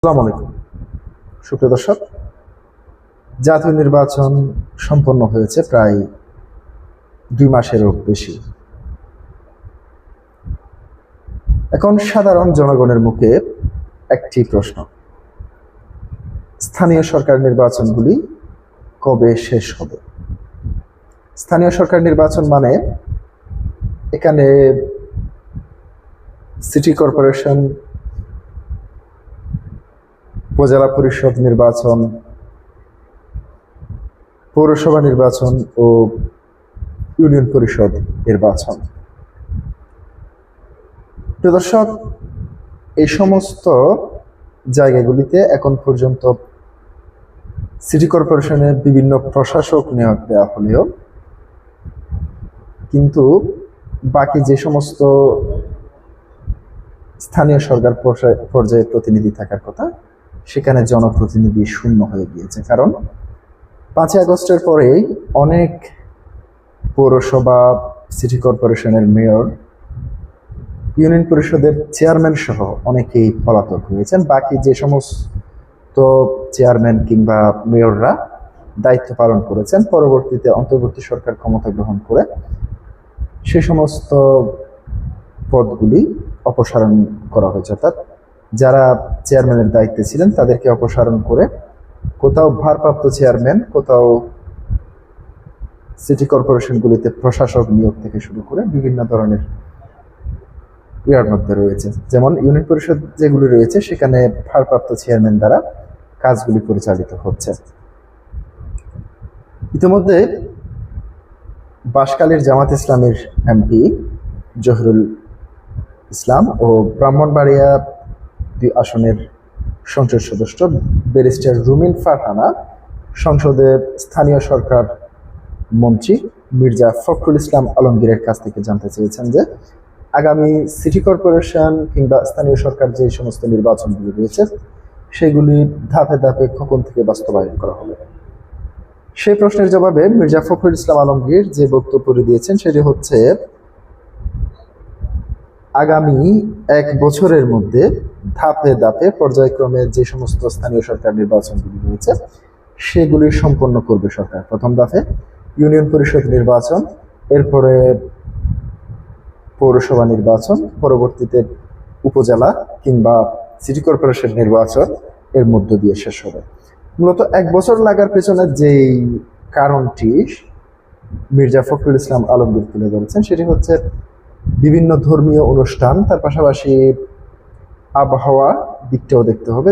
আসসালামু আলাইকুম সুপ্রিয় দর্শক, জাতীয় নির্বাচন সম্পন্ন হয়েছে প্রায় 2 মাসেরও বেশি। এখন সাধারণ জনগণের মুখে একটি প্রশ্ন, স্থানীয় সরকার নির্বাচনগুলি কবে শেষ হবে? স্থানীয় সরকার নির্বাচন মানে এখানে সিটি কর্পোরেশন, উপজেলা পরিষদ নির্বাচন, পৌরসভা নির্বাচন ও ইউনিয়ন পরিষদ নির্বাচন। প্রিয় দর্শক, এই সমস্ত জায়গাগুলিতে এখন পর্যন্ত সিটি কর্পোরেশনের বিভিন্ন প্রশাসক নিয়োগ দেওয়া হলেও কিন্তু বাকি যে সমস্ত স্থানীয় সরকার পর্যায়ে প্রতিনিধি থাকার কথা, সেখানে জনপ্রতিনিধি শূন্য হয়ে গিয়েছে। কারণ 5ই আগস্টের পরেই অনেক পৌরসভা, সিটি কর্পোরেশনের মেয়র, ইউনিয়ন পরিষদের চেয়ারম্যান সহ অনেকেই পলাতক হয়েছেন। বাকি যে সমস্ত চেয়ারম্যান কিংবা মেয়ররা দায়িত্ব পালন করেছেন, পরবর্তীতে অন্তর্বর্তী সরকার ক্ষমতা গ্রহণ করে সে সমস্ত পদগুলি অপসারণ করা হয়েছে। অর্থাৎ যারা চেয়ারম্যানের দায়িত্বে ছিলেন তাদেরকে অপসারণ করে কোথাও ভারপ্রাপ্ত চেয়ারম্যান, কোথাও সিটি কর্পোরেশনগুলিতে প্রশাসক নিয়োগ থেকে শুরু করে বিভিন্ন ধরনের ক্রিয়ার মধ্যে রয়েছে। যেমন ইউনিয়ন পরিষদ যেগুলি রয়েছে সেখানে ভারপ্রাপ্ত চেয়ারম্যান দ্বারা কাজগুলি পরিচালিত হচ্ছে। ইতিমধ্যে বাঁশখালীর জামাত ইসলামের এমপি জহিরুল ইসলাম ও ব্রাহ্মণবাড়িয়া 2 আসনের সংসদ সদস্য ব্যারিস্টার রুমিন ফারহানা সংসদে স্থানীয় সরকার মন্ত্রী মির্জা ফখরুল ইসলাম আলমগীরের কাছ থেকে জানতে চেয়েছেন যে আগামী সিটি কর্পোরেশন কিংবা স্থানীয় সরকার যে সমস্ত নির্বাচনগুলি রয়েছে সেগুলি ধাপে ধাপে কখন থেকে বাস্তবায়ন করা হবে। সেই প্রশ্নের জবাবে মির্জা ফখরুল ইসলাম আলমগীর যে বক্তব্য দিয়েছেন সেটি হচ্ছে, আগামী 1 বছরের মধ্যে ধাপে ধাপে পর্যায়ক্রমে যে সমস্ত স্থানীয় সরকার নির্বাচনগুলি রয়েছে সেগুলি সম্পন্ন করবে সরকার। প্রথম ধাপে ইউনিয়ন পরিষদ নির্বাচন, এরপরে পৌরসভা নির্বাচন, পরবর্তীতে উপজেলা কিংবা সিটি কর্পোরেশন নির্বাচন এর মধ্য দিয়ে শেষ হবে। মূলত 1 বছর লাগার পেছনে যেই কারণটি মির্জা ফখরুল ইসলাম আলমগীর তুলে ধরেছেন সেটি হচ্ছে বিভিন্ন ধর্মীয় অনুষ্ঠান, তার পাশাপাশি আবহাওয়া দিকটাও দেখতে হবে।